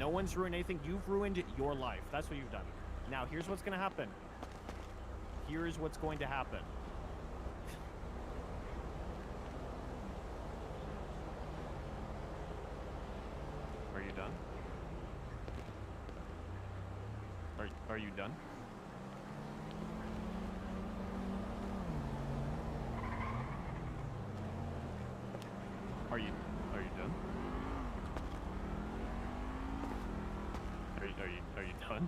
No one's ruined anything. You've ruined your life. That's what you've done. Now, here's what's gonna happen. Here is what's going to happen. Are you done? Are you done? Are you done? Are you done?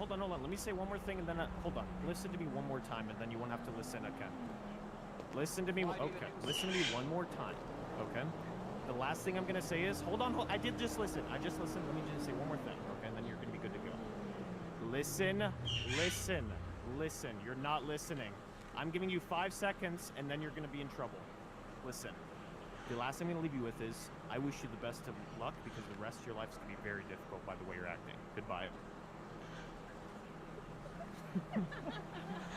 Hold on. Let me say one more thing and then, hold on. Listen to me one more time and then you won't have to listen again. Listen to me, okay. Listen to me one more time, okay? The last thing I'm gonna say is, hold on, I did just listen. I just listened, let me just say one more thing, okay? And then you're gonna be good to go. Listen. You're not listening. I'm giving you 5 seconds and then you're gonna be in trouble. Listen. The last thing I'm gonna leave you with is, I wish you the best of luck because the rest of your life is gonna be very difficult by the way you're acting. Goodbye.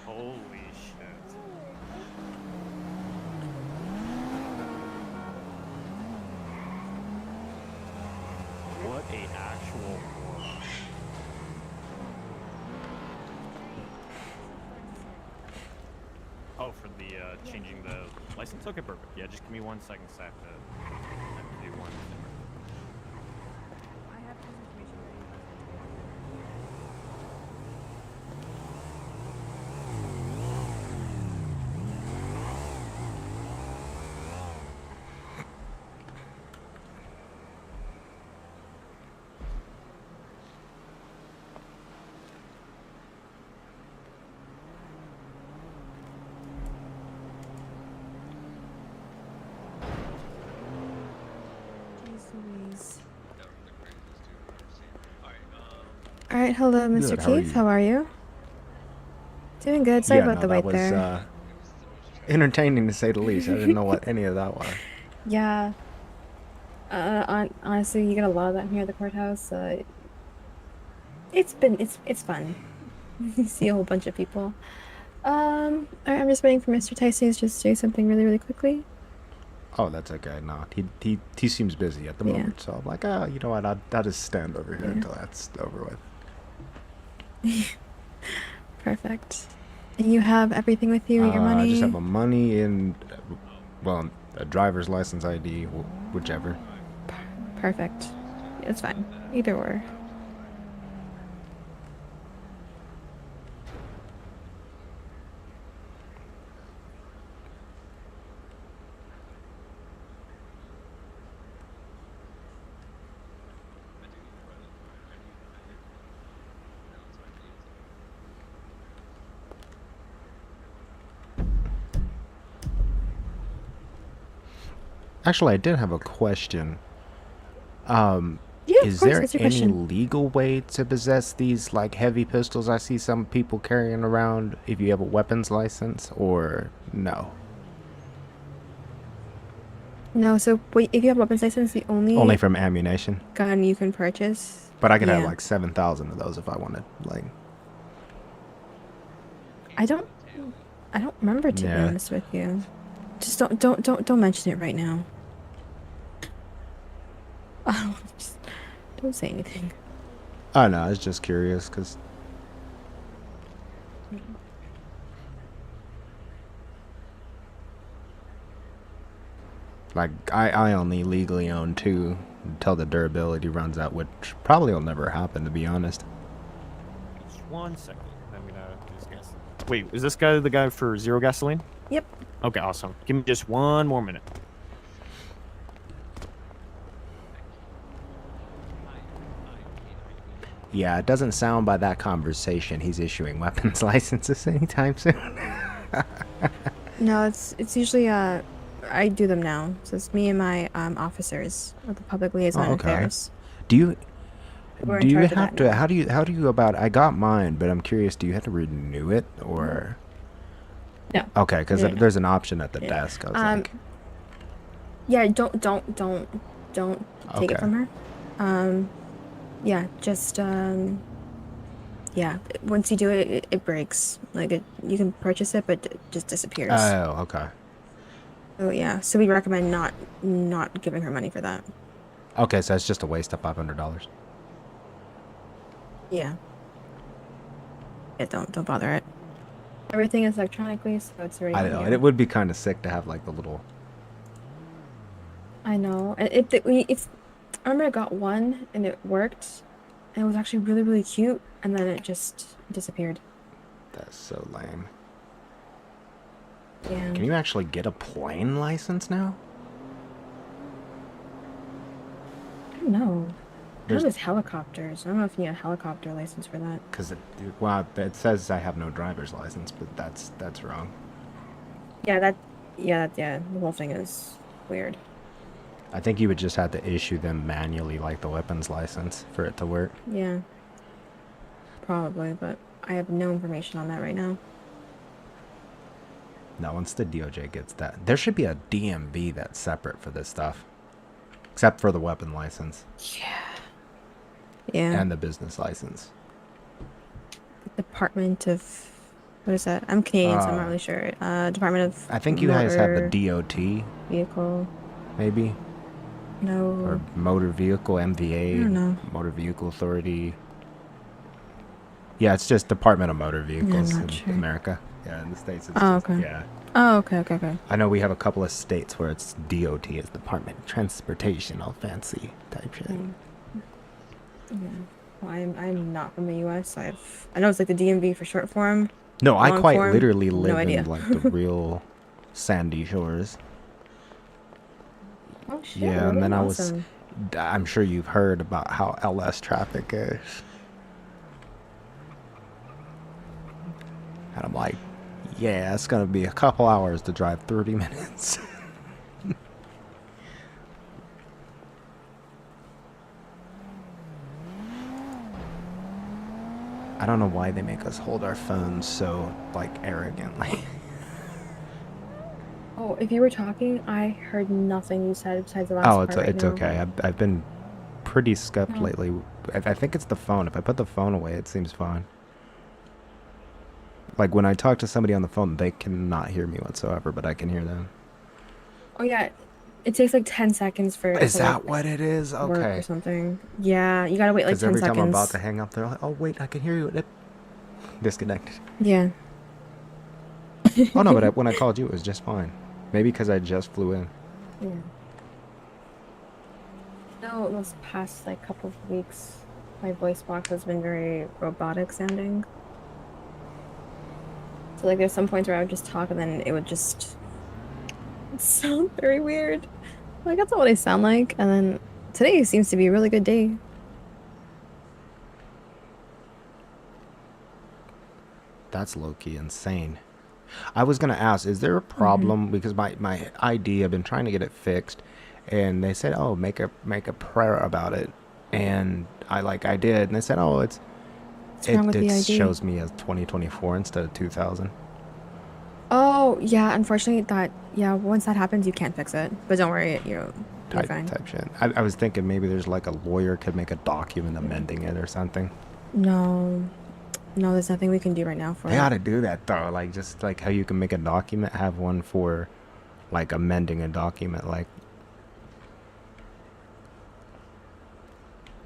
Holy shit. What a actual moron. Oh, for the changing the license? Okay, perfect. Yeah, just give me 1 second, so I have to do one. I have this information ready. All right, hello, Mr. Good, Keith. How are you? Doing good. Sorry about the wait there. That was entertaining to say the least. I didn't know what any of that was. Yeah. Honestly, you get a lot of that here at the courthouse. It's fun. You see a whole bunch of people. Alright, I'm just waiting for Mr. Tyson to just say something really, really quickly. Oh, that's okay. No, he seems busy at the moment, so I'm like, you know what? I'll just stand over here until that's over with. Perfect. And you have everything with you, your money? I just have my money and, well, a driver's license ID, whichever. Perfect. It's fine. Either or. Actually, I did have a question. Yeah, is of course. there What's your any question? legal way to possess these like heavy pistols I see some people carrying around if you have a weapons license, or no? No, so wait, if you have a weapons license, the Only from ammunition. gun you can purchase. But I could have like 7,000 of those if I wanted. Like, I don't remember, to be honest with you. Just don't mention it right now. Just don't say anything. Oh no, I was just curious because like I only legally own 2 until the durability runs out, which probably will never happen, to be honest. Just 1 second. I'm gonna just guess. Wait, is this guy the guy for Zero Gasoline? Yep. Okay, awesome. Give me just 1 more minute. Yeah, it doesn't sound by that conversation he's issuing weapons licenses anytime soon. No, it's usually I do them now. So it's me and my officers of the public liaison affairs. Do you have to how do you go about I got mine, but I'm curious, do you have to renew it, or No. Okay, because No, no. there's an option at the Yeah. desk. I was like, Yeah, don't take it okay. from her. Yeah, just yeah. Once you do it, it breaks. Like you can purchase it, but it just disappears. Oh, okay. So yeah, so we recommend not giving her money for that. Okay, so it's just a waste of $500. Yeah. Yeah, don't bother it. Everything is electronically, so it's already. I on know, you. and it would be kind of sick to have like the little. I know. And if I remember, I got one and it worked, and it was actually really really cute, and then it just disappeared. That's so lame. Yeah. Can you actually get a plane license now? I don't know. I know There's- there's helicopters. I don't know if you need a helicopter license for that. Because well, it says I have no driver's license, but that's wrong. Yeah, yeah. The whole thing is weird. I think you would just have to issue them manually, like the weapons license, for it to work. Yeah. Probably, but I have no information on that right now. No, once the DOJ gets that, there should be a DMV that's separate for this stuff, except for the weapon license Yeah. and the business license. Department of what is that? I'm Canadian, so I'm not really sure. Department of. I think you guys have the Motor DOT, Vehicle. maybe, No. or Motor Vehicle MVA, I don't know. Motor Vehicle Authority. Yeah, it's just Department of Motor Vehicles not in sure. America. Yeah, in the States. It's Oh, just, okay. Yeah. Oh, okay. I know we have a couple of states where it's DOT, is Department of Transportation, all fancy type shit. Yeah. Well, I'm not from the U.S. I know it's like the DMV for short form. No, I Long quite form? literally No live idea. in like the real sandy shores. Oh shit! Yeah, and then I was, awesome. I'm sure you've heard about how LS traffic is. And I'm like, yeah, it's going to be a couple hours to drive 30 minutes. I don't know why they make us hold our phones so, like, arrogantly. Oh, if you were talking, I heard nothing you said besides the last Oh, part right it's now. okay. I've been pretty scuffed No. lately. I think it's the phone. If I put the phone away, it seems fine. Like when I talk to somebody on the phone, they cannot hear me whatsoever, but I can hear them. Oh yeah, it takes like 10 seconds for it Is to, that like, what it is? work Okay. or something. Yeah, you gotta wait like Because 10 every seconds. time I'm about to hang up, they're like, "Oh wait, I can hear you." Disconnected. Yeah. Oh no, but when I called you, it was just fine. Maybe because I just flew in. Yeah. No, those past like couple of weeks, my voice box has been very robotic sounding. So like there's some points where I would just talk and then it would just sound very weird. Like that's not what I sound like. And then today seems to be a really good day. That's low-key insane. I was gonna ask, is there a problem because my ID, I've been trying to get it fixed, and they said, oh, make a prayer about it, and I did, and they said, oh, What's wrong with the ID? shows me as 2024 instead of 2000. Oh yeah, unfortunately once that happens you can't fix it. But don't worry, you're fine. type shit. I was thinking maybe there's like a lawyer could make a document amending it or something. No, there's nothing we can do right now for They it. ought to do that though, like just like how you can make a document, have one for like amending a document, like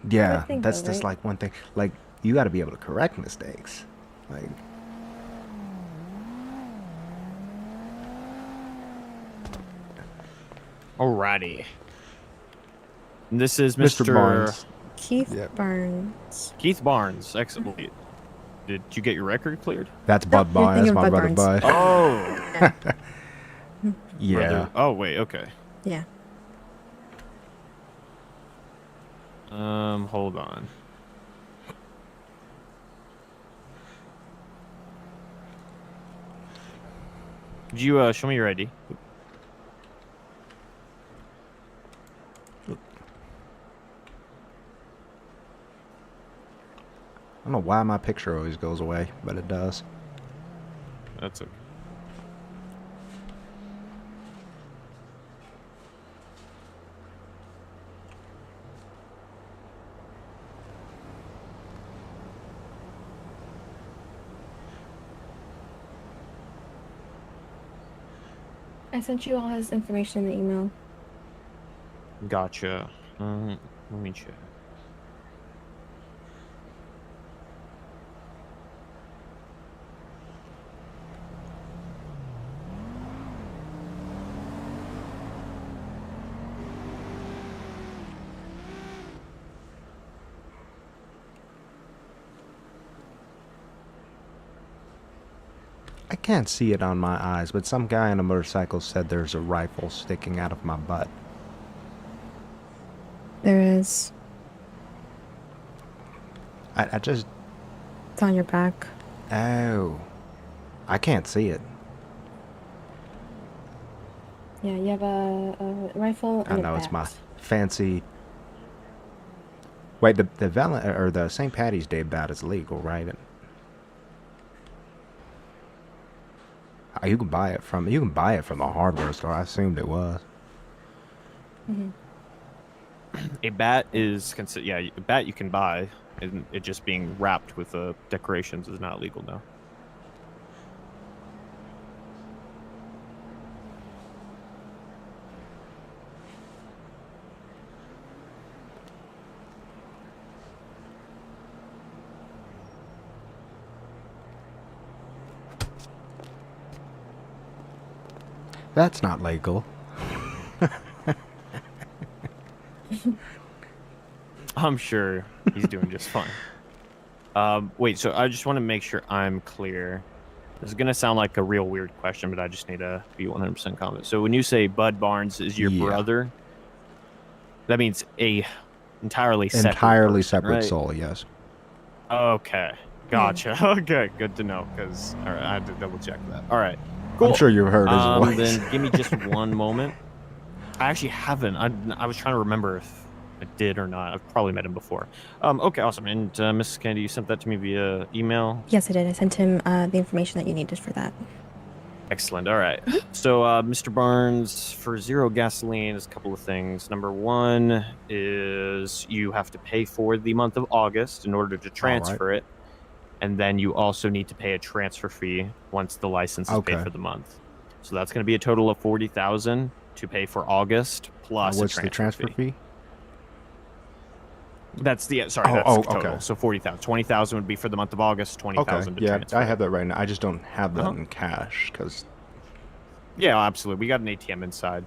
yeah, think that's though, just right? like one thing. Like you got to be able to correct mistakes. Like Alrighty. This is Mr. Mr. Barnes. Keith Yep. Barnes. Keith Barnes. Excellent. Did you get your record cleared? That's Bud you're Barnes. That's thinking my of brother Bud Bud. Oh. Yeah. Brother. Oh wait. Okay. Yeah. Hold on. Could you show me your ID? I don't know why my picture always goes away, but it does. That's okay. I sent you all his information in the email. Gotcha. Let me check. I can't see it on my eyes, but some guy on a motorcycle said there's a rifle sticking out of my butt. There is. I just... It's on your back. Oh. I can't see it. Yeah, you have a rifle I and a know bat. it's my fancy... Wait, the St. Patty's Day bat is legal, right? You can buy it from the hardware store. I assumed it was. A bat is a bat you can buy, and it just being wrapped with decorations is not legal now. That's not legal. I'm sure he's doing just fine. Wait, so I just want to make sure I'm clear. This is gonna sound like a real weird question, but I just need to be 100% confident. So when you say Bud Barnes is your Yeah. brother, that means a entirely separate person, separate right? soul, yes. Okay, gotcha. Okay, good to know. Because all right, I had to double check that. All right, cool. I'm sure you've heard his voice. Then give me just one moment. I actually haven't. I was trying to remember if I did or not. I've probably met him before. Okay, awesome. And Mrs. Kennedy, you sent that to me via email. Yes, I did. I sent him the information that you needed for that. Excellent. All right. So, Mr. Barnes, for zero gasoline, is a couple of things. Number one is you have to pay for the month of August in order to transfer it. And then you also need to pay a transfer fee once the license is paid for the month. So that's going to be a total of $40,000 to pay for August plus What's a the transfer fee? That's the that's total. Okay. So 40,000. 20,000 would be for the month of August. 20,000 to transfer. I have that right now. I just don't have that in cash because. Yeah, absolutely. We got an ATM inside.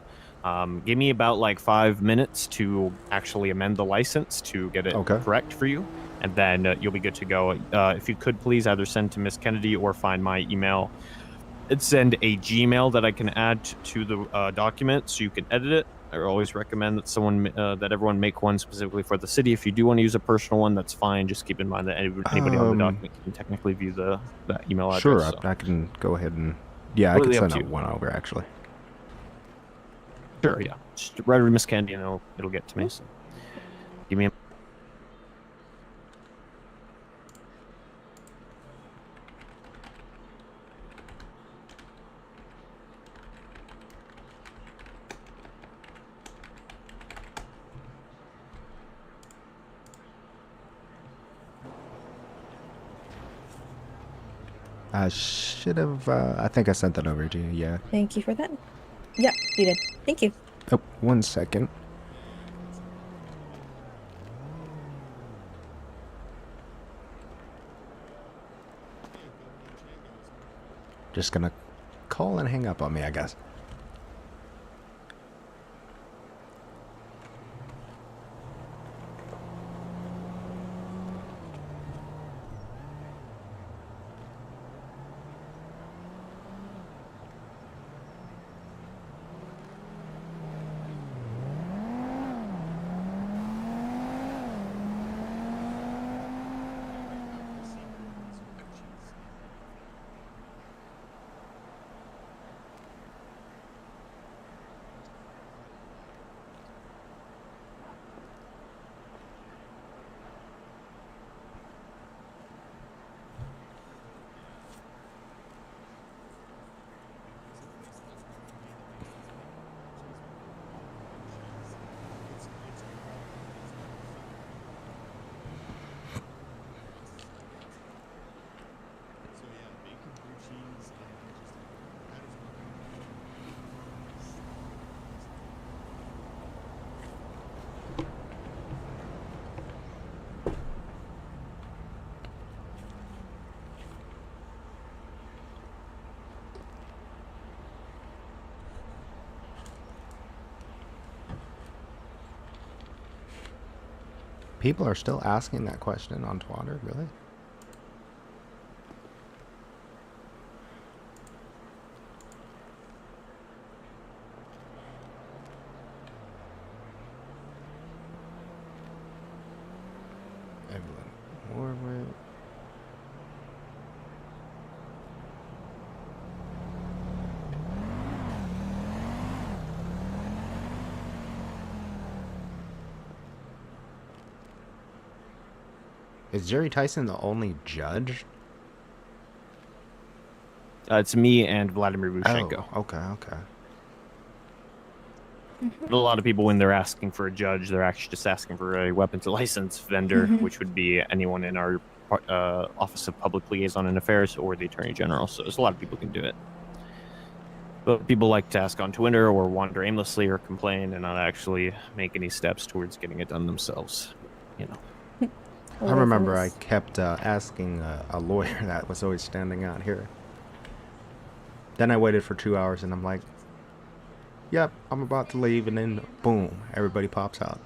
Give me about like 5 minutes to actually amend the license to get it correct for you, and then you'll be good to go. If you could please either send to Miss Kennedy or find my email and send a Gmail that I can add to the document so you can edit it. I always recommend that everyone make one specifically for the city. If you do want to use a personal one, that's fine. Just keep in mind that anybody on the document can technically view that email address. Sure, so. I can go ahead and I can send out one over actually. Sure, yeah. Just write to Miss Candy and it'll get to me. So give me a I should have. I think I sent that over to you. Yeah. Thank you for that. Yep, you did. Thank you. Oh, 1 second. Just gonna call and hang up on me, I guess. People are still asking that question on Twitter, really? Evelyn Warwick. Is Jerry Tyson the only judge? It's me and Vladimir Rushenko. Oh, okay. But a lot of people, when they're asking for a judge, they're actually just asking for a weapons license vendor, which would be anyone in our Office of Public Liaison and Affairs or the Attorney General. So there's a lot of people who can do it. But people like to ask on Twitter or wander aimlessly or complain and not actually make any steps towards getting it done themselves. You know. I remember I kept asking a lawyer that was always standing out here. Then I waited for 2 hours and I'm like, yep, I'm about to leave, and then boom, everybody pops out.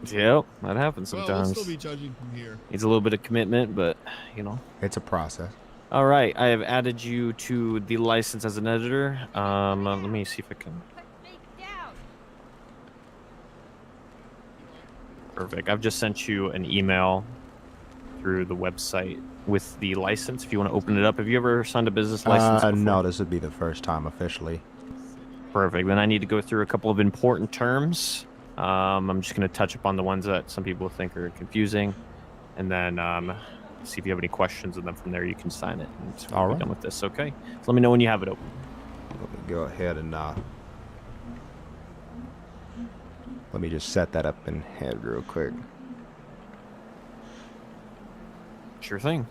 Yep, that happens Well, sometimes. we'll still be judging from here. Needs a little bit of commitment, but, you know. It's a process. All right, I have added you to the license as an editor. Let me see if I can. Perfect. I've just sent you an email through the website with the license. If you want to open it up, have you ever signed a business license before? No, this would be the first time officially. Perfect. Then I need to go through a couple of important terms. I'm just going to touch upon the ones that some people think are confusing, and then see if you have any questions, and then from there you can sign it. And so All we'll right. be done with this. Okay. So let me know when you have it open. Let me go ahead and let me just set that up in head real quick. Sure thing.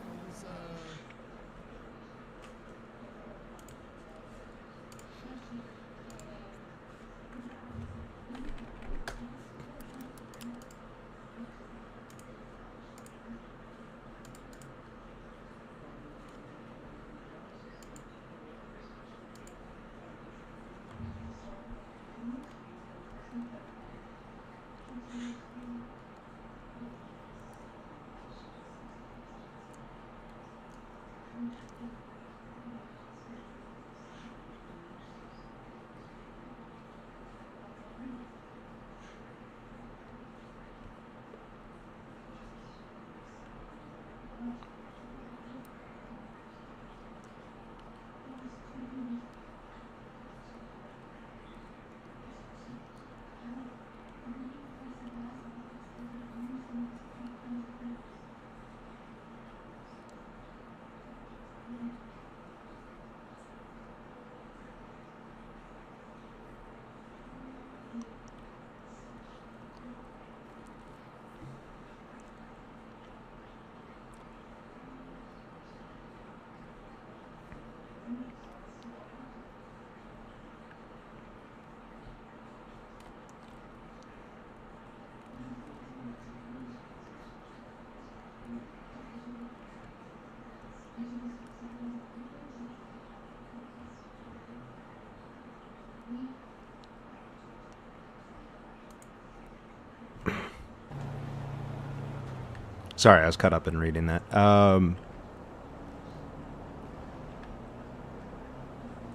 Sorry, I was caught up in reading that. All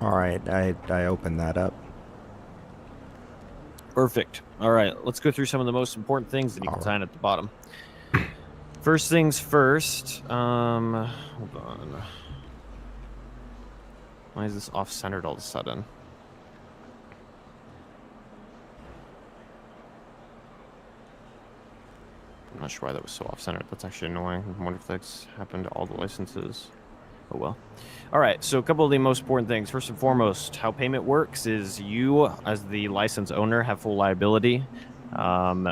right, I opened that up. Perfect. All right, let's go through some of the most important things that you can sign at the bottom. First things first. Hold on. Why is this off-centered all of a sudden? I'm not sure why that was so off-centered. That's actually annoying. I wonder if that's happened to all the licenses. Oh well. All right, so a couple of the most important things. First and foremost, how payment works is you, as the license owner, have full liability,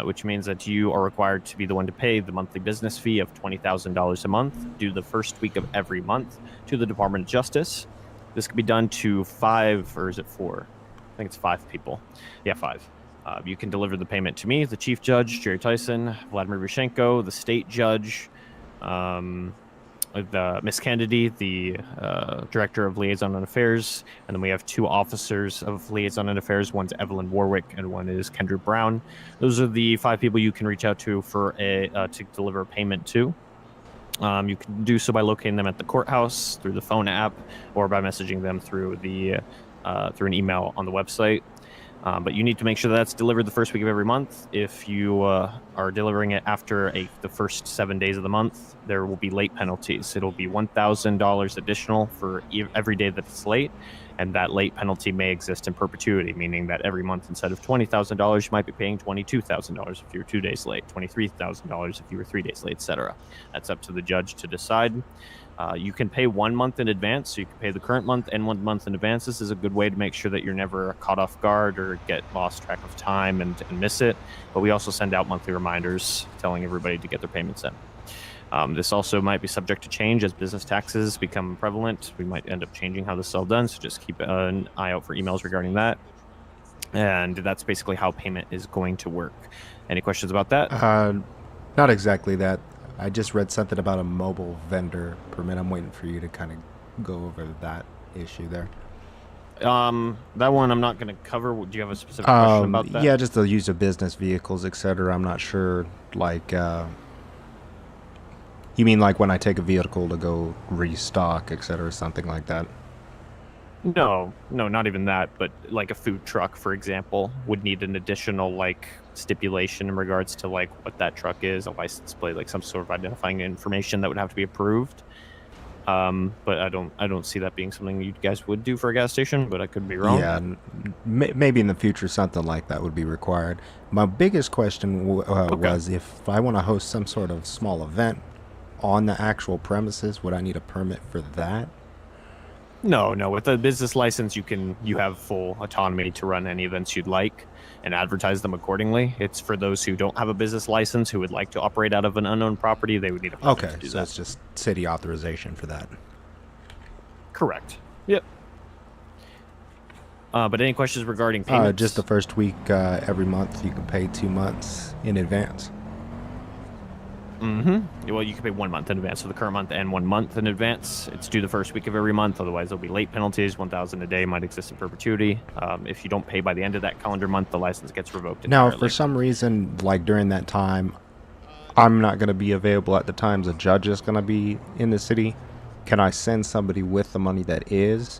which means that you are required to be the one to pay the monthly business fee of $20,000 a month due the first week of every month to the Department of Justice. This can be done to 5, or is it 4? I think it's 5 people. Yeah, 5. You can deliver the payment to me, the Chief Judge, Jerry Tyson, Vladimir Rushenko, the State Judge, Miss Kennedy, the director of liaison and affairs, and then we have 2 officers of liaison and affairs. One's Evelyn Warwick, and one is Kendra Brown. Those are the 5 people you can reach out to for to deliver a payment to. You can do so by locating them at the courthouse through the phone app, or by messaging them through an email on the website. But you need to make sure that's delivered the first week of every month. If you are delivering it after the first 7 days of the month, there will be late penalties. It'll be $1,000 additional for every day that it's late, and that late penalty may exist in perpetuity, meaning that every month, instead of $20,000, you might be paying $22,000 if you were 2 days late, $23,000 if you were 3 days late, etc. That's up to the judge to decide. You can pay 1 month in advance, so you can pay the current month and 1 month in advance. This is a good way to make sure that you're never caught off guard or get lost track of time and miss it. But we also send out monthly reminders telling everybody to get their payments in. This also might be subject to change as business taxes become prevalent. We might end up changing how this is all done, so just keep an eye out for emails regarding that. And that's basically how payment is going to work. Any questions about that? Not exactly that. I just read something about a mobile vendor permit. I'm waiting for you to kind of go over that issue there. That one I'm not going to cover. Do you have a specific question about that? Yeah, just the use of business vehicles, etc. I'm not sure. Like, you mean like when I take a vehicle to go restock, etc., something like that? No, not even that. But like a food truck, for example, would need an additional like stipulation in regards to like what that truck is, a license plate, like some sort of identifying information that would have to be approved. But I don't see that being something you guys would do for a gas station, but I could be wrong. Yeah, maybe in the future something like that would be required. My biggest question was if I want to host some sort of small event on the actual premises, would I need a permit for that? No. With a business license, you have full autonomy to run any events you'd like and advertise them accordingly. It's for those who don't have a business license who would like to operate out of an unknown property. They would need a permit to do so that. it's just city authorization for that. Correct. Yep. But any questions regarding payments? Just the first week every month. You can pay 2 months in advance. Mm-hmm. Well, you can pay 1 month in advance for the current month and 1 month in advance. It's due the first week of every month. Otherwise, there'll be late penalties. $1,000 a day might exist in perpetuity. If you don't pay by the end of that calendar month, the license gets revoked entirely. Now, for some reason, like during that time, I'm not going to be available at the times the judge is going to be in the city. Can I send somebody with the money that is,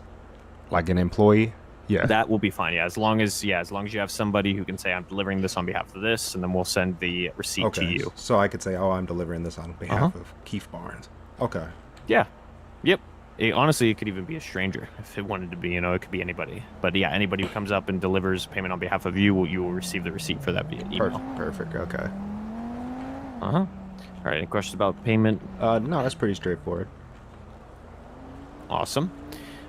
like an employee? Yeah. That will be fine. Yeah, as long as you have somebody who can say, I'm delivering this on behalf of this, and then we'll send the receipt to you. So I could say, oh, I'm delivering this on behalf of Keith Barnes. Okay. Yeah. Yep. Honestly, it could even be a stranger if it wanted to be. It could be anybody. But yeah, anybody who comes up and delivers payment on behalf of you, you will receive the receipt for that via email. Perfect. Okay. All right. Any questions about payment? No, that's pretty straightforward. Awesome.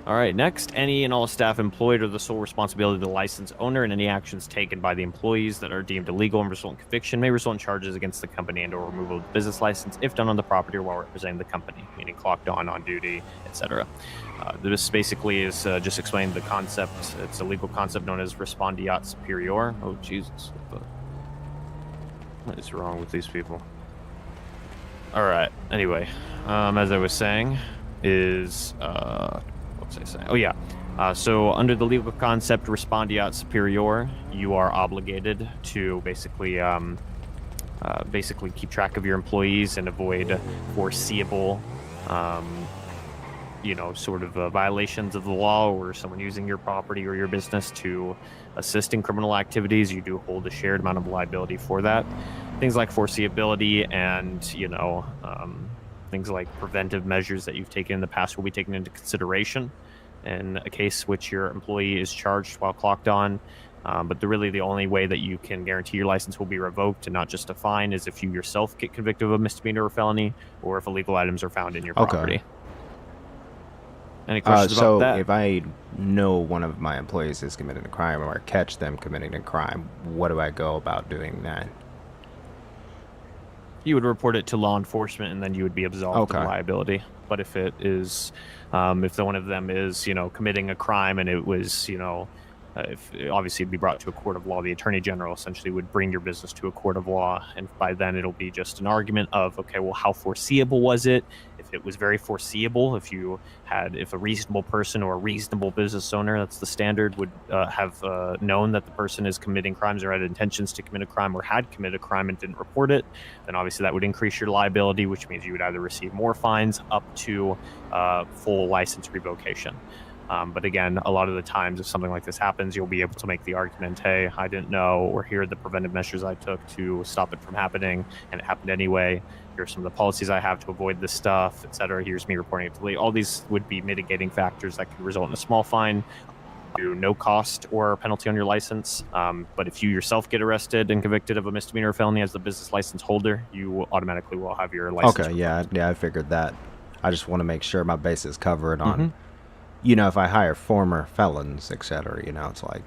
All right, next, any and all staff employed are the sole responsibility of the license owner, and any actions taken by the employees that are deemed illegal and result in conviction may result in charges against the company and or removal of the business license if done on the property or while representing the company, meaning clocked on duty, etc. This basically is just explaining the concept. It's a legal concept known as respondeat superior. Oh, Jesus. What is wrong with these people? All right, anyway, as I was saying, is... so under the legal concept respondeat superior, you are obligated to basically keep track of your employees and avoid foreseeable violations of the law or someone using your property or your business to assist in criminal activities. You do hold a shared amount of liability for that. Things like foreseeability and things like preventive measures that you've taken in the past will be taken into consideration in a case which your employee is charged while clocked on. But the only way that you can guarantee your license will be revoked and not just a fine is if you yourself get convicted of a misdemeanor or felony, or if illegal items are found in your property. Any questions about that? So if I know one of my employees is committing a crime or catch them committing a crime, what do I go about doing that? You would report it to law enforcement, and then you would be absolved of liability. But if it is, if one of them is, committing a crime and it was, if obviously it'd be brought to a court of law. The attorney general essentially would bring your business to a court of law, and by then it'll be just an argument of, okay, well, how foreseeable was it? If it was very foreseeable, if a reasonable person or a reasonable business owner, that's the standard, would have known that the person is committing crimes or had intentions to commit a crime or had committed a crime and didn't report it, then obviously that would increase your liability, which means you would either receive more fines up to full license revocation. But again, a lot of the times if something like this happens, you'll be able to make the argument, hey, I didn't know, or here are the preventive measures I took to stop it from happening, and it happened anyway. Here are some of the policies I have to avoid this stuff, etc. Here's me reporting it to the. All these would be mitigating factors that could result in a small fine, to no cost or penalty on your license. But if you yourself get arrested and convicted of a misdemeanor or felony as the business license holder, you automatically will have your license. Okay, yeah, I figured that. I just want to make sure my base is covered on, if I hire former felons, etc. It's like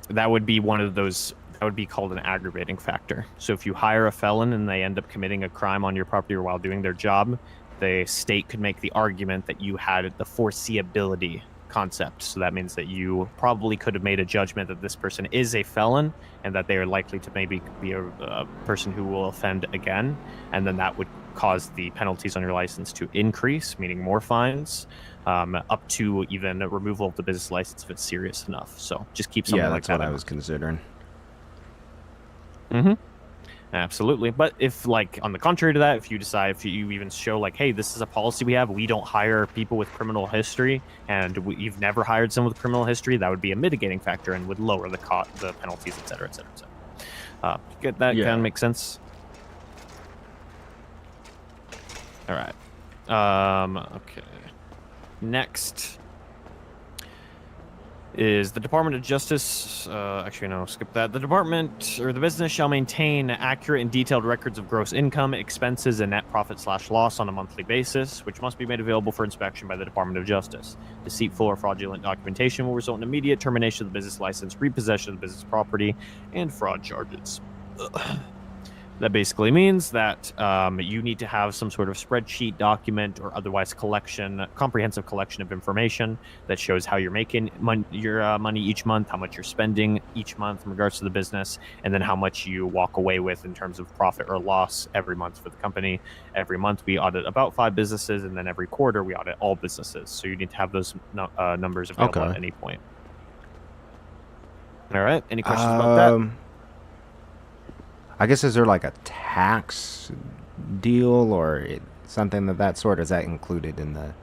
that would be one of those. That would be called an aggravating factor. So if you hire a felon and they end up committing a crime on your property or while doing their job, the state could make the argument that you had the foreseeability concept. So that means that you probably could have made a judgment that this person is a felon and that they are likely to maybe be a person who will offend again. And then that would cause the penalties on your license to increase, meaning more fines, up to even a removal of the business license if it's serious enough. So just keep something like that. Yeah, that's what I was considering. Absolutely. But if, like, on the contrary to that, if you decide, if you even show, like, hey, this is a policy we have, we don't hire people with criminal history, and you've never hired someone with criminal history, that would be a mitigating factor and would lower the penalties, et cetera, et cetera, et cetera. Get that? Yeah. Kind of makes sense? All right. Okay. Next is the Department of Justice. Actually, no, skip that. The department or the business shall maintain accurate and detailed records of gross income, expenses, and net profit/loss on a monthly basis, which must be made available for inspection by the Department of Justice. Deceitful or fraudulent documentation will result in immediate termination of the business license, repossession of the business property, and fraud charges. That basically means that you need to have some sort of spreadsheet, document, or otherwise comprehensive collection of information that shows how you're making your money each month, how much you're spending each month in regards to the business, and then how much you walk away with in terms of profit or loss every month for the company. Every month we audit about 5 businesses, and then every quarter we audit all businesses. So you need to have those numbers available at any point. All right. Any questions about that? I guess, is there like a tax deal or something of that sort? Is that included in the...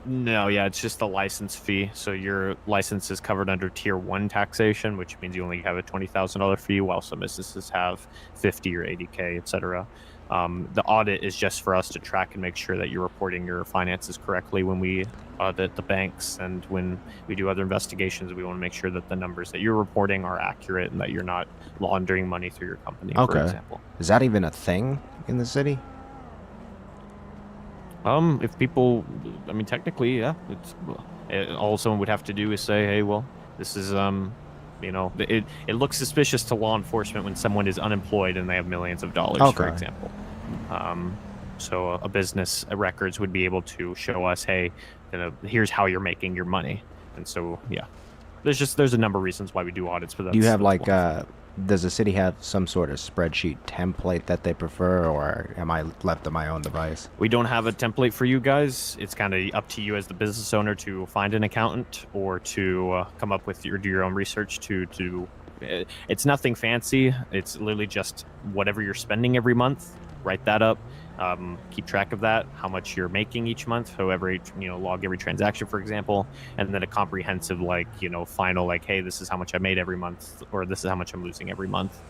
No, yeah, it's just the license fee. So your license is covered under Tier 1 taxation, which means you only have a $20,000 fee, while some businesses have 50 or 80K, etc. The audit is just for us to track and make sure that you're reporting your finances correctly when we audit the banks, and when we do other investigations, we want to make sure that the numbers that you're reporting are accurate and that you're not laundering money through your company, for example. Is that even a thing in the city? If people, I mean, technically, yeah. All someone would have to do is say, hey, well, this is, it looks suspicious to law enforcement when someone is unemployed and they have millions of dollars, for example. So a business records would be able to show us, hey, here's how you're making your money. And so, yeah, there's a number of reasons why we do audits for that. Do you have like, does the city have some sort of spreadsheet template that they prefer, or am I left to my own device? We don't have a template for you guys. It's kind of up to you as the business owner to find an accountant or to come up with do your own research to it's nothing fancy. It's literally just whatever you're spending every month. Write that up. Keep track of that, how much you're making each month, however, log every transaction, for example, and then a comprehensive, final, hey, this is how much I made every month, or this is how much I'm losing every month.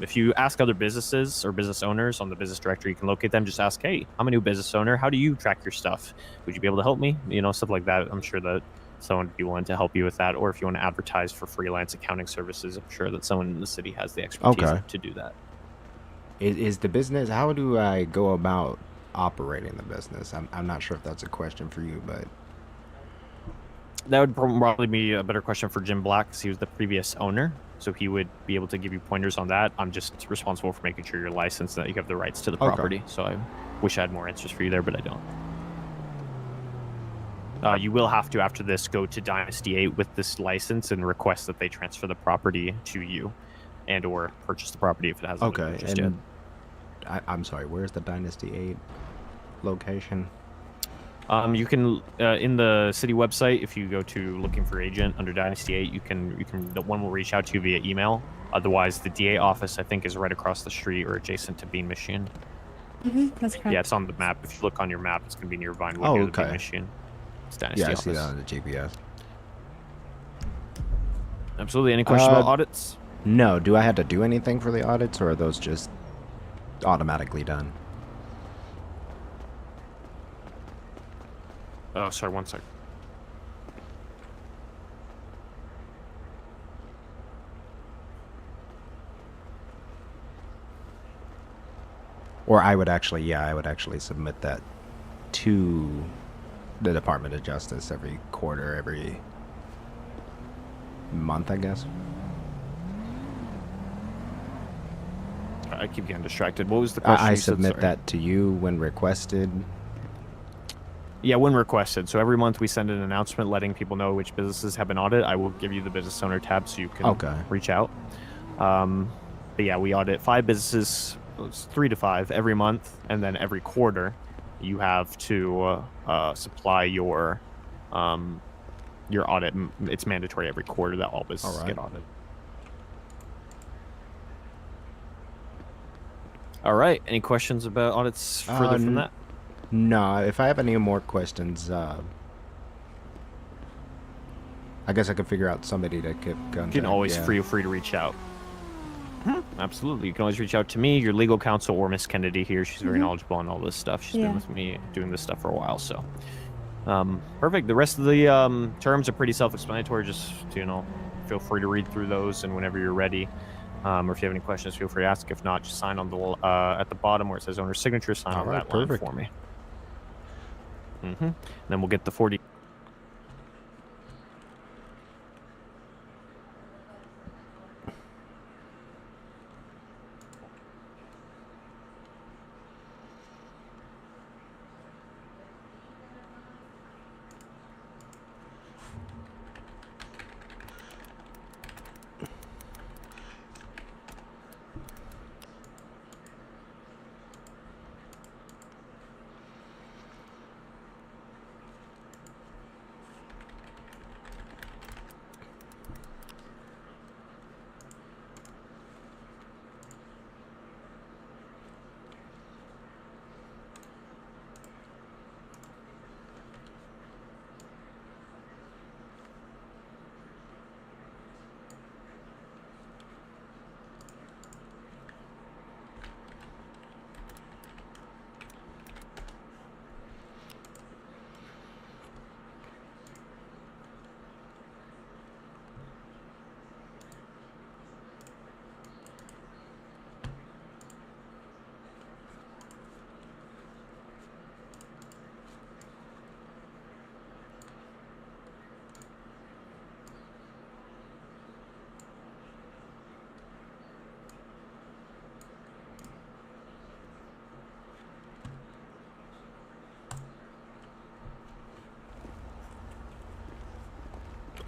If you ask other businesses or business owners on the business directory, you can locate them. Just ask, hey, I'm a new business owner. How do you track your stuff? Would you be able to help me? Stuff like that. I'm sure that someone would be willing to help you with that. Or if you want to advertise for freelance accounting services, I'm sure that someone in the city has the expertise to do that. Is the business, how do I go about operating the business? I'm not sure if that's a question for you, but... That would probably be a better question for Jim Black, because he was the previous owner. So he would be able to give you pointers on that. I'm just responsible for making sure you're licensed and that you have the rights to the property. So I wish I had more answers for you there, but I don't. You will have to, after this, go to Dynasty 8 with this license and request that they transfer the property to you, and or purchase the property if it hasn't been Okay, purchased yet. and I'm sorry, where's the Dynasty 8 location? You can in the city website, if you go to looking for agent under Dynasty 8, you can the one will reach out to you via email. Otherwise, the DA office I think is right across the street or adjacent to Bean Machine. That's correct. Yeah, it's on the map. If you look on your map, it's gonna be near Vinewood Oh, near the Bean okay. Machine. It's Dynasty Yeah, I office. see that on the GPS. Absolutely. Any questions about audits? No, do I have to do anything for the audits, or are those just automatically done? Oh, sorry. 1 sec. Or I would actually submit that to the Department of Justice every quarter, every month, I guess. I keep getting distracted. What was the question? I you said? submit Sorry. that to you when requested. Yeah, when requested. So every month we send an announcement letting people know which businesses have been audited. I will give you the business owner tab so you can reach out. But yeah, we audit 5 businesses, it's 3 to 5 every month, and then every quarter you have to supply your audit. It's mandatory every quarter that all businesses get audited. All right. Any questions about audits further from that? No. If I have any more questions, I guess I could figure out somebody to get contact. You can always feel free to reach out. Absolutely. You can always reach out to me, your legal counsel, or Miss Kennedy here. She's very knowledgeable on all this stuff. She's been with me doing this stuff for a while. So, perfect. The rest of the terms are pretty self-explanatory. Just, feel free to read through those, and whenever you're ready, or if you have any questions, feel free to ask. If not, just sign on the at the bottom where it says owner's signature. Sign on that line for me. And then we'll get the 40.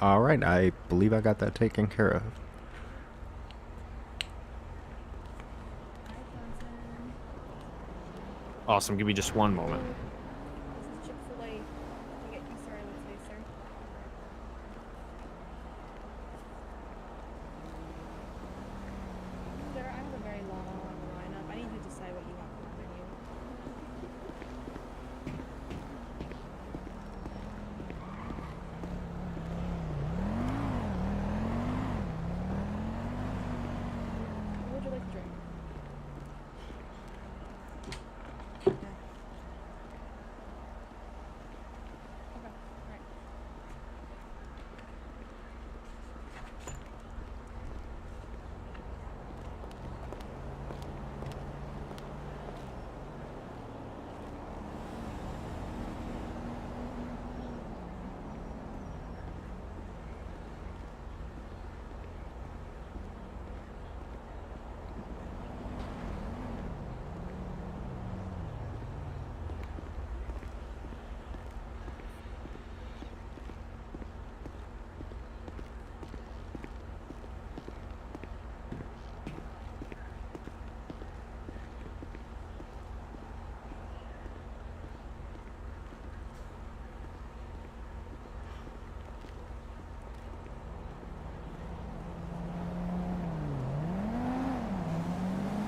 All right, I believe I got that taken care of. Awesome. Give me just one moment.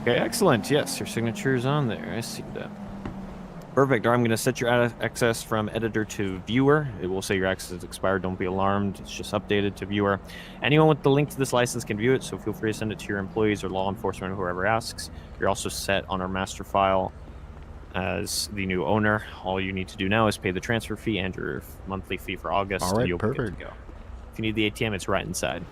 Okay, excellent. Yes, your signature's on there. I see that. Perfect. All right, I'm going to set your access from editor to viewer. It will say your access is expired. Don't be alarmed. It's just updated to viewer. Anyone with the link to this license can view it, so feel free to send it to your employees or law enforcement or whoever asks. You're also set on our master file as the new owner. All you need to do now is pay the transfer fee and your monthly fee for August. All right, and you'll be good perfect. to go. If you need the ATM, it's right inside.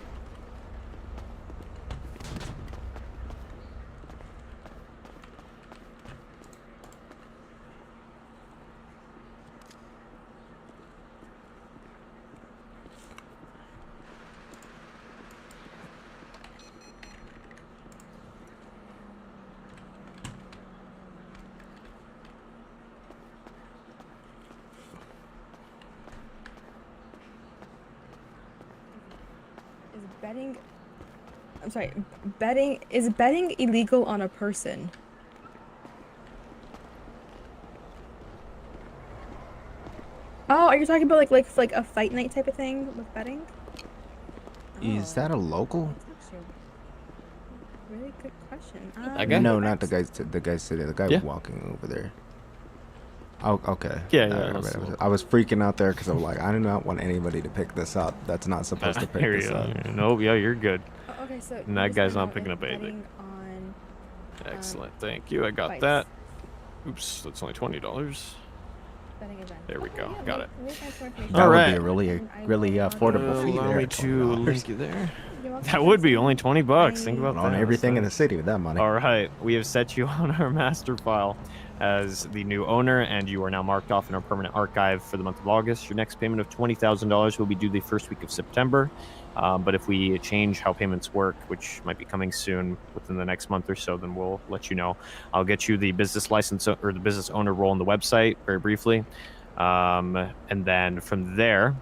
Is betting... I'm sorry, is betting illegal on a person? Oh, are you talking about like a fight night type of thing with betting? Is Oh, that a local? that's actually a really good question. Okay. No, not the guy sitting. The guy Yeah. walking over there. Oh, okay. Yeah, Alright, that's I was freaking out there because I was like, I do not want anybody to pick this up. That's not supposed to pick Here this you up. go. Nope, yeah, you're good. Oh, okay, so And that you guy's just not found out picking if up anything. betting on Excellent. Thank you. I got fights. that. Oops, that's only $20. betting events. There we Okay, go. yeah, Got it. we'll find some information. That would be a Alright. really, And I really will- affordable fee Allow there. me at to $20. link you there. You're welcome. That would be only $20. Think about On that. everything in the That's city with that money. All right, we have set you on our master file as the new owner, and you are now marked off in our permanent archive for the month of August. Your next payment of $20,000 will be due the first week of September. But if we change how payments work, which might be coming soon within the next month or so, then we'll let you know. I'll get you the business license or the business owner role on the website very briefly. And then from there,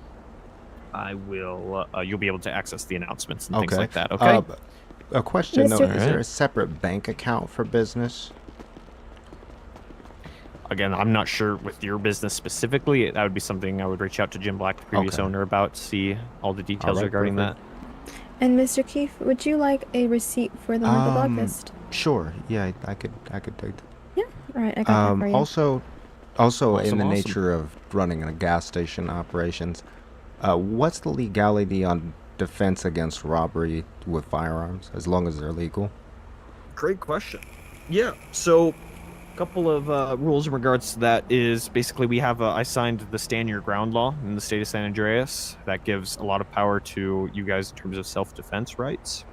I will. You'll be able to access the announcements and things like that. Okay. A question though: Mr. is there a separate bank account for business? Again, I'm not sure with your business specifically. That would be something I would reach out to Jim Black, the previous Okay. owner, about to see all the details Alright, regarding perfect. that. And Mr. Keefe, would you like a receipt for the month of August? Sure. Yeah, I could take that. Yeah. All right, I got that for you. Also Awesome, in the awesome. nature of running a gas station operations, what's the legality on defense against robbery with firearms, as long as they're legal? Great question. Yeah. So, a couple of rules in regards to that is basically we have I signed the Stand Your Ground law in the state of San Andreas. That gives a lot of power to you guys in terms of self-defense rights.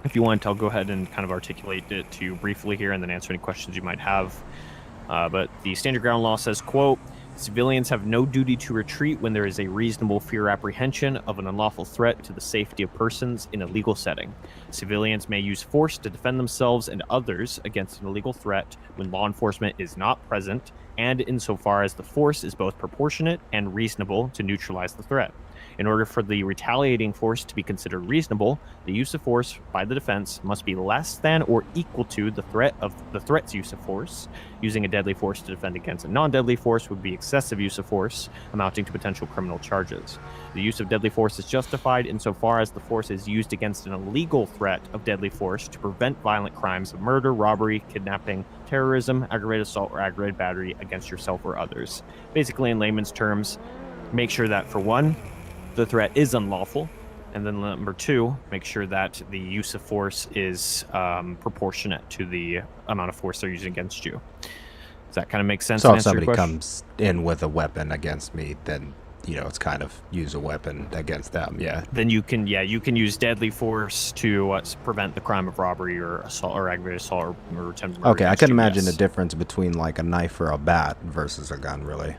If you want, I'll go ahead and kind of articulate it to you briefly here, and then answer any questions you might have. But the Stand Your Ground law says, quote, civilians have no duty to retreat when there is a reasonable fear or apprehension of an unlawful threat to the safety of persons in a legal setting. Civilians may use force to defend themselves and others against an illegal threat when law enforcement is not present, and insofar as the force is both proportionate and reasonable to neutralize the threat. In order for the retaliating force to be considered reasonable, the use of force by the defense must be less than or equal to the threat's use of force. Using a deadly force to defend against a non-deadly force would be excessive use of force, amounting to potential criminal charges. The use of deadly force is justified insofar as the force is used against an illegal threat of deadly force to prevent violent crimes of murder, robbery, kidnapping, terrorism, aggravated assault, or aggravated battery against yourself or others. Basically, in layman's terms, make sure that, for one, the threat is unlawful, and then number two, make sure that the use of force is proportionate to the amount of force they're using against you. Does that kind of make sense? So and if answer your somebody question? comes in with a weapon against me, then it's kind of use a weapon against them. Yeah. Then you can use deadly force to prevent the crime of robbery or assault or aggravated assault or attempted murder. Okay, I against can you, imagine yes. the difference between like a knife or a bat versus a gun, really.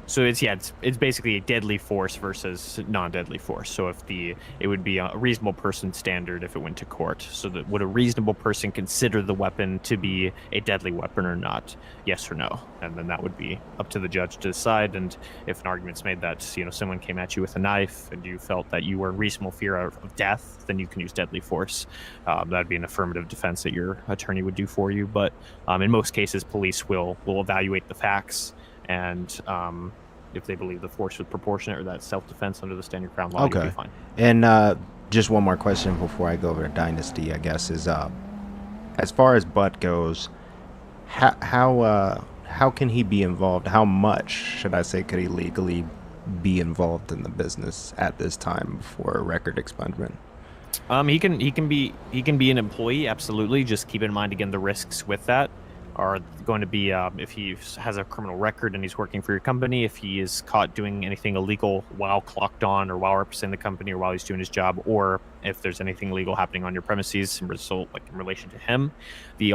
So it's basically a deadly force versus non-deadly force. So it would be a reasonable person standard if it went to court. So that would a reasonable person consider the weapon to be a deadly weapon or not? Yes or no? And then that would be up to the judge to decide. And if an argument's made that someone came at you with a knife and you felt that you were in reasonable fear of death, then you can use deadly force. That'd be an affirmative defense that your attorney would do for you. But in most cases, police will evaluate the facts. And if they believe the force was proportionate or that self-defense under the Stand Your Ground law, you'll be fine. And just one more question before I go over to Dynasty, I guess, is as far as Butt goes, how can he be involved? How much, should I say, could he legally be involved in the business at this time before record expungement? He can be an employee, absolutely. Just keep in mind again the risks with that are going to be if he has a criminal record and he's working for your company, if he is caught doing anything illegal while clocked on or while representing the company or while he's doing his job, or if there's anything illegal happening on your premises in relation to him, the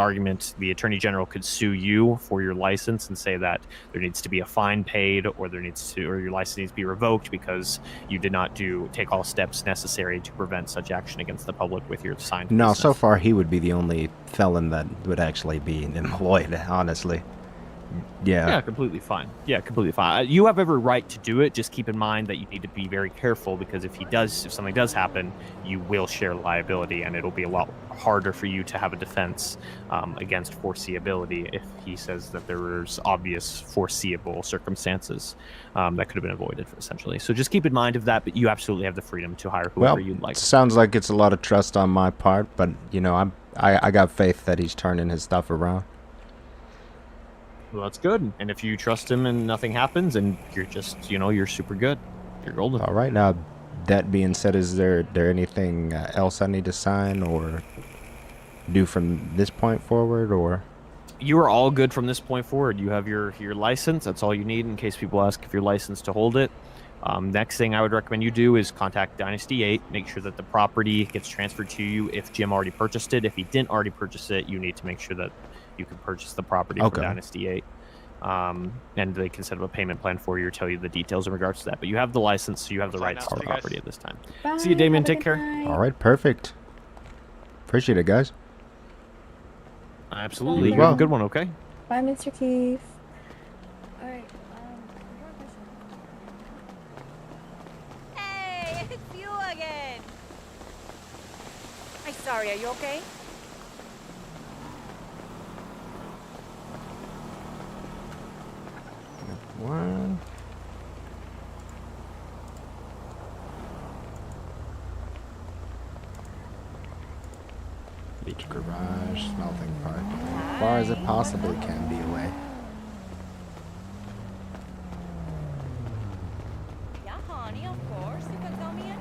attorney general could sue you for your license and say that there needs to be a fine paid, or your license needs to be revoked because you did not take all steps necessary to prevent such action against the public with your signed No, business. so far he would be the only felon that would actually be employed, honestly. Yeah, completely fine. Yeah, completely fine. You have every right to do it. Just keep in mind that you need to be very careful, because if something does happen, you will share liability, and it'll be a lot harder for you to have a defense against foreseeability if he says that there's obvious foreseeable circumstances that could have been avoided, essentially. So just keep in mind of that, but you absolutely have the freedom to hire whoever Well, you'd like. sounds like it's a lot of trust on my part, but you know, I got faith that he's turning his stuff around. Well, that's good. And if you trust him and nothing happens, and you're just, you're super good. You're golden. All right, now that being said, is there anything else I need to sign or do from this point forward, or? You are all good from this point forward. You have your license. That's all you need in case people ask if you're licensed to hold it. Next thing I would recommend you do is contact Dynasty 8. Make sure that the property gets transferred to you if Jim already purchased it. If he didn't already purchase it, you need to make sure that you can purchase the property from Dynasty 8. And they can set up a payment plan for you or tell you the details in regards to that. But you have the license, so you have the rights to the property at this time. Bye, See you, Damien. have a Take good care. night. All right, perfect. Appreciate it, guys. Absolutely. Bye. You have a good one, okay? Bye, Mr. Keith. All right. Hey, it's you again. I'm sorry, are you okay? One. Beach garage, smelting park. As far as it possibly can be away. Yeah, honey, of course. You can tell me anything.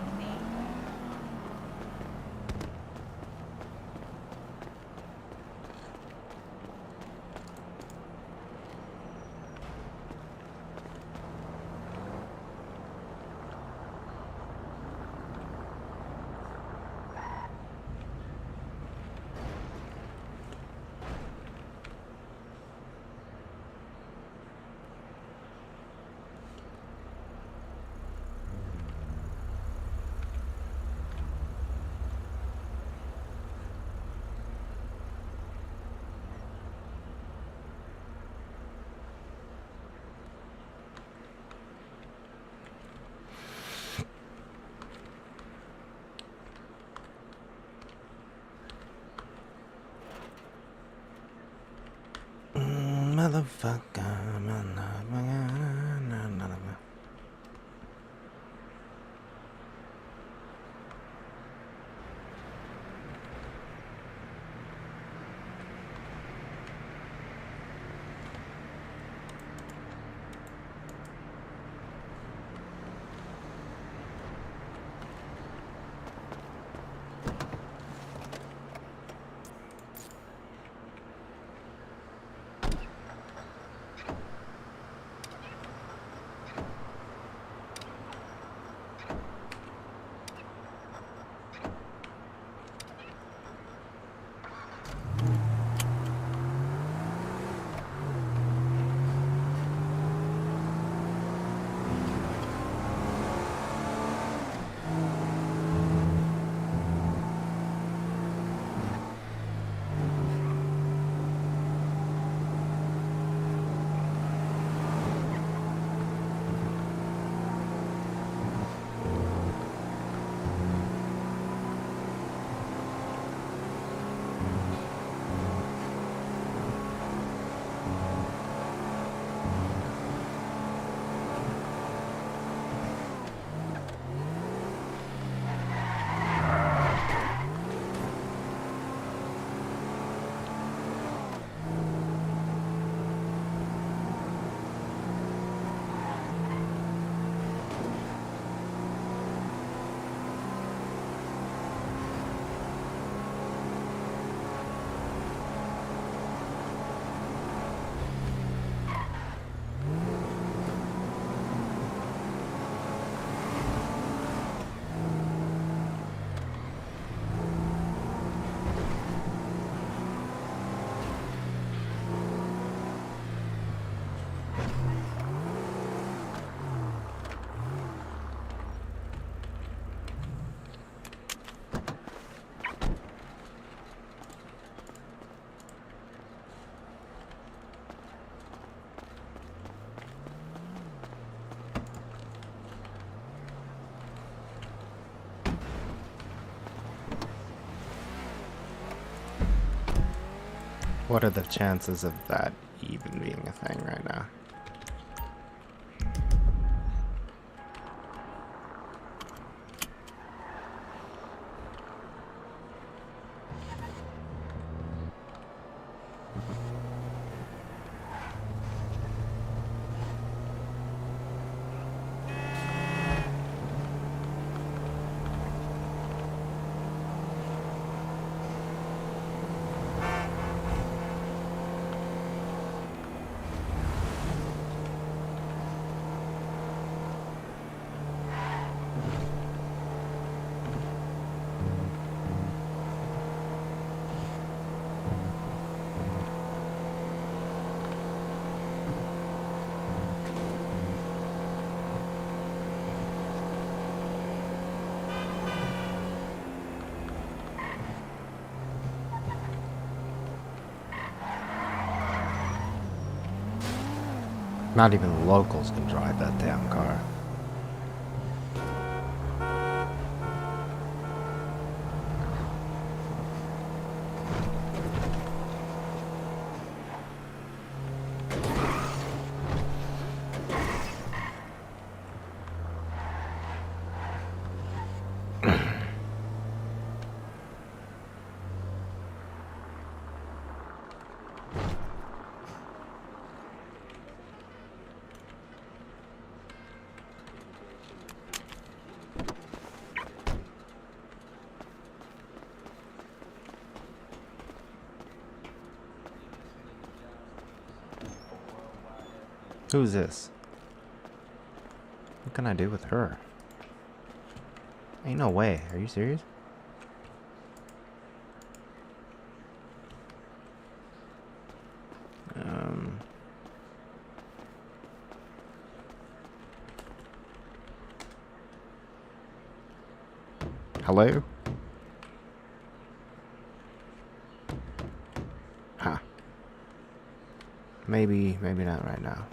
Motherfucker. What are the chances of that even being a thing right now? Not even locals can drive that damn car. Who's this? What can I do with her? Ain't no way. Are you serious? Hello? Huh. Maybe not right now.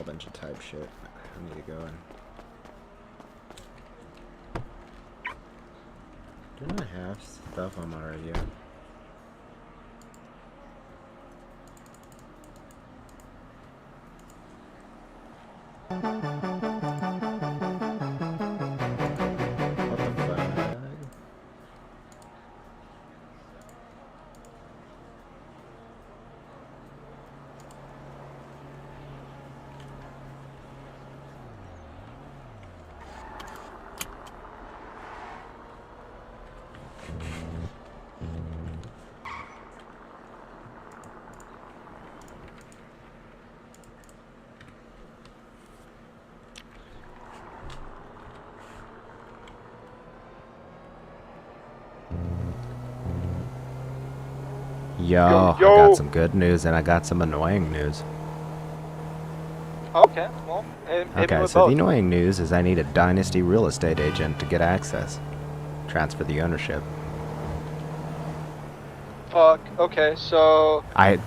whole bunch of type shit. I need to go and. Don't I have stuff on my radio? What the fuck? Yo, I Yo. got some good news and I got some annoying news. Okay, well, hit me Okay, with so the both. annoying news is I need a Dynasty real estate agent to get access. Transfer the ownership. Fuck. Okay, so I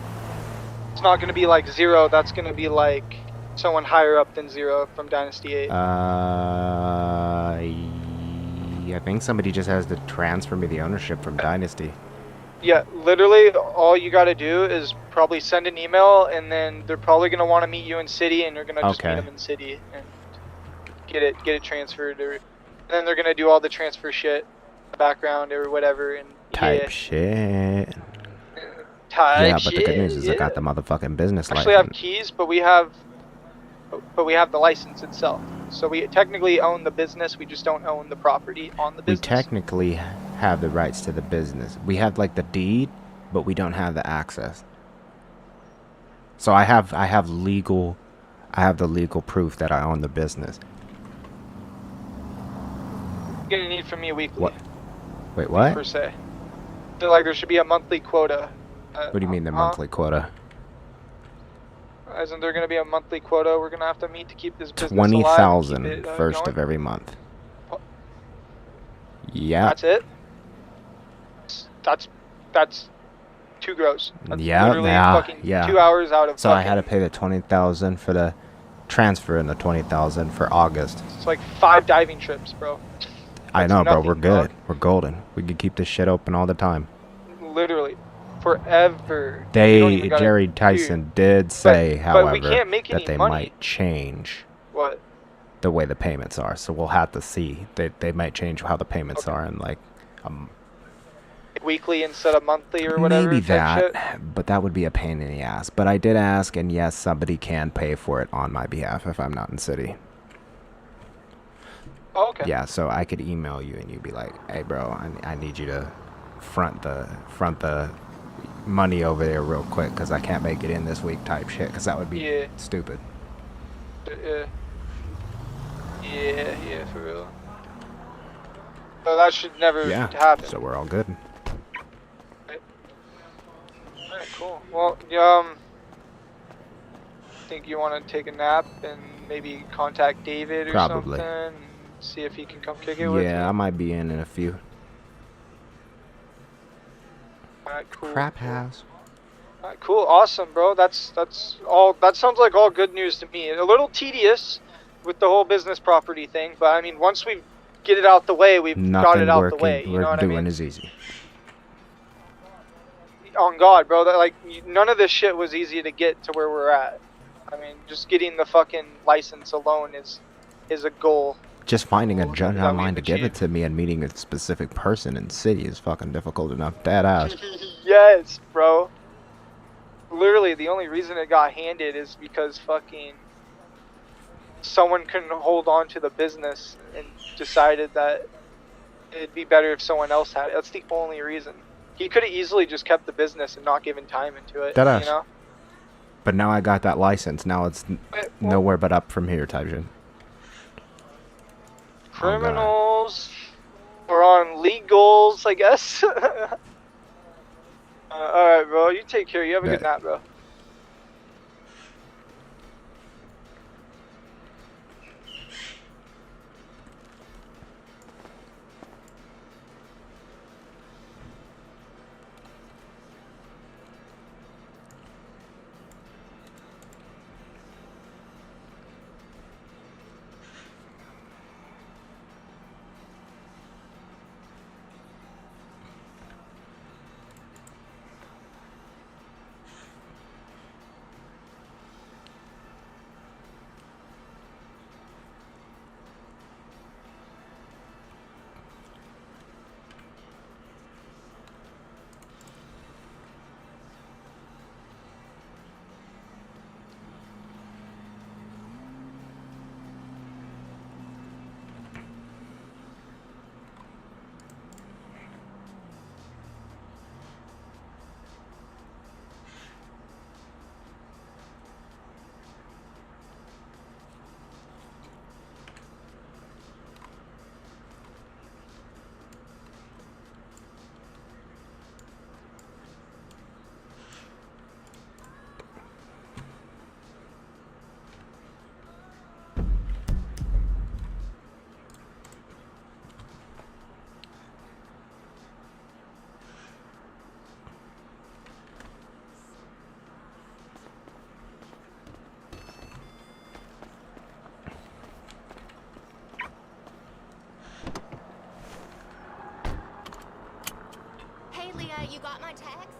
it's not gonna be like Zero. That's gonna be like someone higher up than Zero from Dynasty 8. I think somebody just has to transfer me the ownership from Dynasty. Yeah, literally, all you gotta do is probably send an email, and then they're probably gonna want to meet you in city, and you're gonna just meet Okay. them in city and get it transferred, or and then they're gonna do all the transfer shit, background or whatever, and Type yeah, shit. type Yeah, but the good shit, news is I got the motherfucking business actually have license. keys, but we have the license itself. So we technically own the business. We just don't own the property on the We business. technically have the rights to the business. We have like the deed, but we don't have the access. So I have the legal proof that I own the business. You're gonna need from me weekly. What? Wait, what? Per se. So like there should be a monthly quota. What do you mean the huh? monthly quota? Isn't there gonna be a monthly quota we're gonna have to meet to keep this business alive? 20,000 keep it, first going? of every month. Oh. Yeah. That's it. That's too gross. That's Yeah, literally yeah, fucking yeah. 2 hours out of. So I had to pay the 20,000 for the transfer and the 20,000 for August. It's like 5 diving trips, bro. I That's know, bro. nothing, We're good. dog. We're golden. We could keep this shit open all the time. Literally, forever. You don't They, even gotta- Jerry Tyson did say, but however, we can't make that any they money. might change What? the way the payments are. So we'll have to see. They might change how the payments Okay. are in like Weekly instead of monthly or whatever. maybe type shit? that, but that would be a pain in the ass. But I did ask, and yes, somebody can pay for it on my behalf if I'm not in city. Oh, okay. Yeah, so I could email you and you'd be like, "Hey, bro, I need you to front the money over there real quick because I can't make it in this week," type shit. Because that would be Yeah. stupid. Yeah, for real. So that should never Yeah. happen. So we're all good. Alright, cool. Well, think you want to take a nap and maybe contact David or Probably. something, and see if he can come kick it with you? Yeah, I might be in a few. Alright, cool. Crap house. Alright, cool, awesome, bro. That's all. That sounds like all good news to me. A little tedious with the whole business property thing, but I mean, once we get it out the way, we've got Nothing it out we're, the way. You we're know what I doing mean? is easy. On God, bro. That, like, none of this shit was easy to get to where we're at. I mean, just getting the fucking license alone is a goal. Just finding a judge that online to we've give it achieved. to me and meeting a specific person in city is fucking difficult enough. Dead ass. Yes, bro. Literally, the only reason it got handed is because fucking someone couldn't hold on to the business and decided that it'd be better if someone else had it. That's the only reason. He could have easily just kept the business and not given time into it. Deadass. You know? But now I got that license. Now it's Well, nowhere but up from here type shit. criminals or on legals, I guess. Alright, bro. You take care. You have a good Yeah. night, bro. tax